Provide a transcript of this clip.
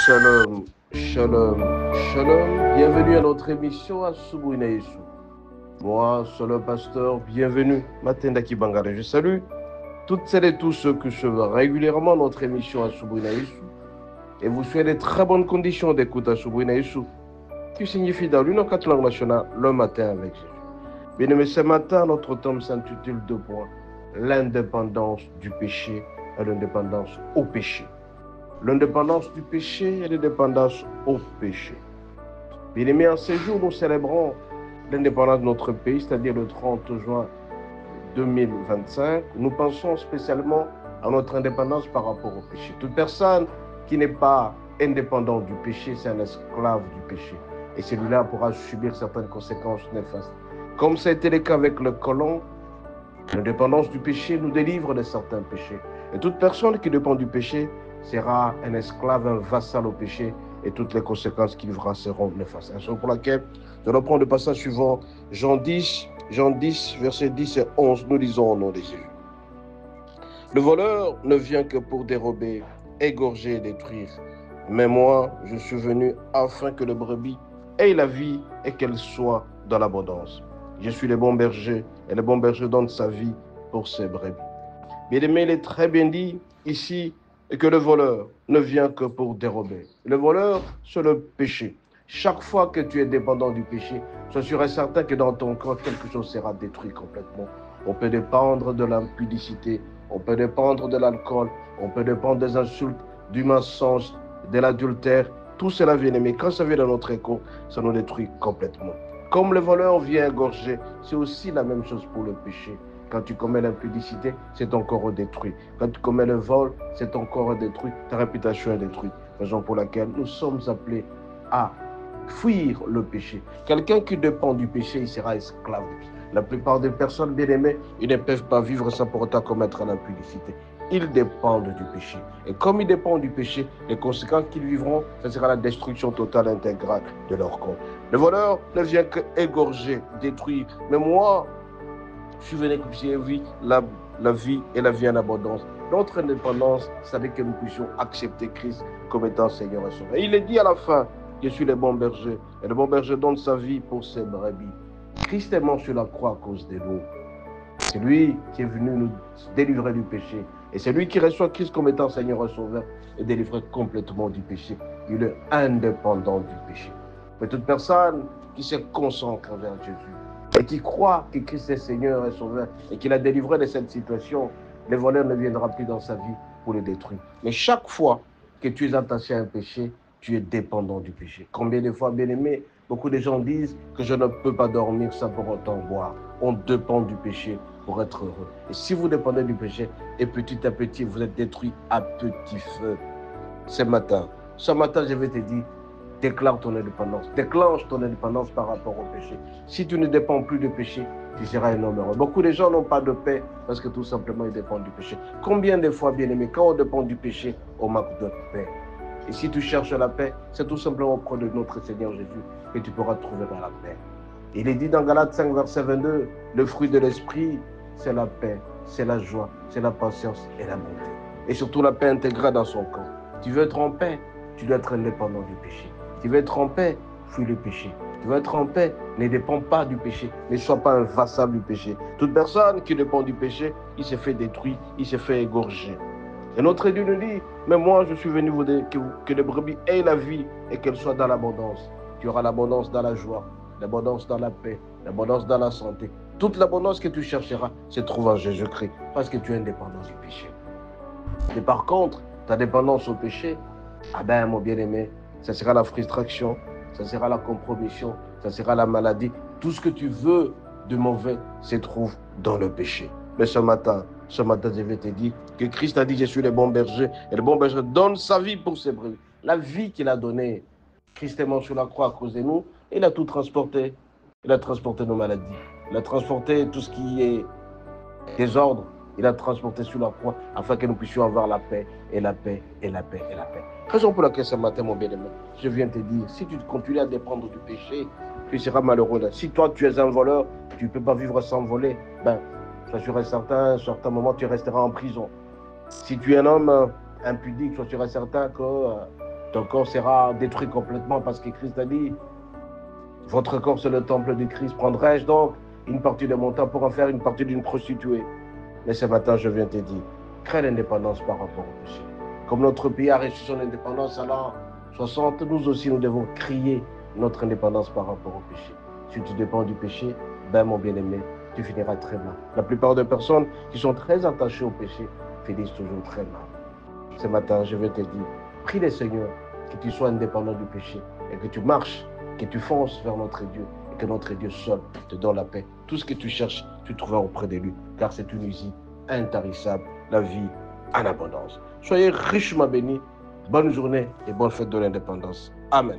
Shalom, shalom, shalom. Bienvenue à notre émission à Subuinaïsu. Moi, c'est le pasteur, bienvenue. Matendaki Bangare, je salue toutes celles et tous ceux qui suivent régulièrement notre émission à Subuinaïsu et vous souhaitez de très bonnes conditions d'écoute à Subuinaïsu, qui signifie dans l'Union catholique nationale le matin avec Jésus. Bien aimé, ce matin, notre thème s'intitule 2 points: l'indépendance du péché et l'indépendance au péché. L'indépendance du péché et l'indépendance au péché. Bien aimé, en ces jours, nous célébrons l'indépendance de notre pays, c'est-à-dire le 30 juin 2025. Nous pensons spécialement à notre indépendance par rapport au péché. Toute personne qui n'est pas indépendante du péché, c'est un esclave du péché. Et celui-là pourra subir certaines conséquences néfastes. Comme ça a été le cas avec le colon, l'indépendance du péché nous délivre de certains péchés. Et toute personne qui dépend du péché sera un esclave, un vassal au péché, et toutes les conséquences qu'il vivra seront néfastes. C'est pour laquelle nous allons prendre le passage suivant, Jean 10, versets 10 et 11, nous lisons au nom de Jésus. Le voleur ne vient que pour dérober, égorger et détruire. Mais moi, je suis venu afin que le brebis ait la vie et qu'elle soit dans l'abondance. Je suis le bon berger, et le bon berger donne sa vie pour ses brebis. Bien aimé, il est très bien dit ici que le voleur ne vient que pour dérober. Le voleur, c'est le péché. Chaque fois que tu es dépendant du péché, sois sûr et certain que dans ton corps, quelque chose sera détruit complètement. On peut dépendre de l'impudicité, on peut dépendre de l'alcool, on peut dépendre des insultes, du mensonge, de l'adultère. Tout cela, bien aimé, quand ça vient dans notre corps, ça nous détruit complètement. Comme le voleur vient égorger, c'est aussi la même chose pour le péché. Quand tu commets l'impudicité, c'est ton corps détruit. Quand tu commets le vol, c'est ton corps détruit, ta réputation est détruite. Raison pour laquelle nous sommes appelés à fuir le péché. Quelqu'un qui dépend du péché, il sera esclave. La plupart des personnes bien-aimées, ils ne peuvent pas vivre sans pour autant commettre l'impudicité. Ils dépendent du péché. Et comme ils dépendent du péché, les conséquences qu'ils vivront, ce sera la destruction totale intégrale de leur corps. Le voleur ne vient que égorger, détruire. Mais moi, je suis venu que vous ayez vu la vie et la vie en abondance. Notre indépendance, c'est que nous puissions accepter Christ comme étant Seigneur et Sauveur. Et il est dit à la fin, je suis le bon berger. Et le bon berger donne sa vie pour ses brebis. Christ est mort sur la croix à cause de nous. C'est lui qui est venu nous délivrer du péché. Et c'est lui qui reçoit Christ comme étant Seigneur et Sauveur et délivré complètement du péché. Il est indépendant du péché. Mais toute personne qui se consacre vers Jésus et qui croit que Christ est Seigneur et Sauveur et qu'il a délivré de cette situation, le voleur ne viendra plus dans sa vie pour le détruire. Mais chaque fois que tu es attaché à un péché, tu es dépendant du péché. Combien de fois, bien aimé, beaucoup de gens disent que je ne peux pas dormir sans pour autant boire. On dépend du péché pour être heureux. Et si vous dépendez du péché, et petit à petit, vous êtes détruit à petit feu. Ce matin, je vais te dire, déclare ton indépendance. Déclenche ton indépendance par rapport au péché. Si tu ne dépends plus du péché, tu seras un homme heureux. Beaucoup de gens n'ont pas de paix parce que tout simplement ils dépendent du péché. Combien de fois, bien aimé, quand on dépend du péché, on manque de paix. Et si tu cherches la paix, c'est tout simplement auprès de notre Seigneur Jésus que tu pourras trouver la paix. Il est dit dans Galates 5, verset 22, le fruit de l'esprit, c'est la paix, c'est la joie, c'est la patience et la bonté. Et surtout la paix intégrée dans son corps. Tu veux être en paix, tu dois être indépendant du péché. Tu veux être en paix, fuis le péché. Tu veux être en paix, ne dépends pas du péché. Ne sois pas un vassal du péché. Toute personne qui dépend du péché, il se fait détruire, il se fait égorger. Et notre Dieu nous dit, mais moi je suis venu vous dire que les brebis aient la vie et qu'elles soient dans l'abondance. Tu auras l'abondance dans la joie, l'abondance dans la paix, l'abondance dans la santé. Toute l'abondance que tu chercheras se trouve en Jésus-Christ parce que tu es indépendant du péché. Mais par contre, ta dépendance au péché, ah ben mon bien-aimé, ça sera la frustration, ça sera la compromission, ça sera la maladie. Tout ce que tu veux de mauvais se trouve dans le péché. Mais ce matin, je vais te dire que Christ a dit, je suis le bon berger, et le bon berger donne sa vie pour ses brebis. La vie qu'il a donnée, Christ est mort sur la croix à cause de nous, et il a tout transporté. Il a transporté nos maladies, il a transporté tout ce qui est désordre, il a transporté sur la croix afin que nous puissions avoir la paix, et la paix, et la paix, et la paix. Raison pour laquelle ce matin, mon bien-aimé, je viens te dire, si tu continues à dépendre du péché, tu seras malheureux. Si toi, tu es un voleur, tu ne peux pas vivre sans voler, ben, sois sûr et certain, à un certain moment, tu resteras en prison. Si tu es un homme impudique, sois sûr et certain que ton corps sera détruit complètement parce que Christ a dit, votre corps c'est le temple du Christ. Prendrai-je donc une partie de mon temps pour en faire une partie d'une prostituée? Mais ce matin, je viens te dire, crée l'indépendance par rapport au péché. Comme notre pays a reçu son indépendance à l'an 60, nous aussi, nous devons crier notre indépendance par rapport au péché. Si tu dépends du péché, ben mon bien-aimé, tu finiras très mal. La plupart des personnes qui sont très attachées au péché finissent toujours très mal. Ce matin, je vais te dire, prie le Seigneur que tu sois indépendant du péché et que tu marches, que tu fonces vers notre Dieu et que notre Dieu seul te donne la paix. Tout ce que tu cherches, tu trouveras auprès de lui, car c'est une usine intarissable, la vie en abondance. Soyez richement bénis. Bonne journée et bonne fête de l'indépendance. Amen.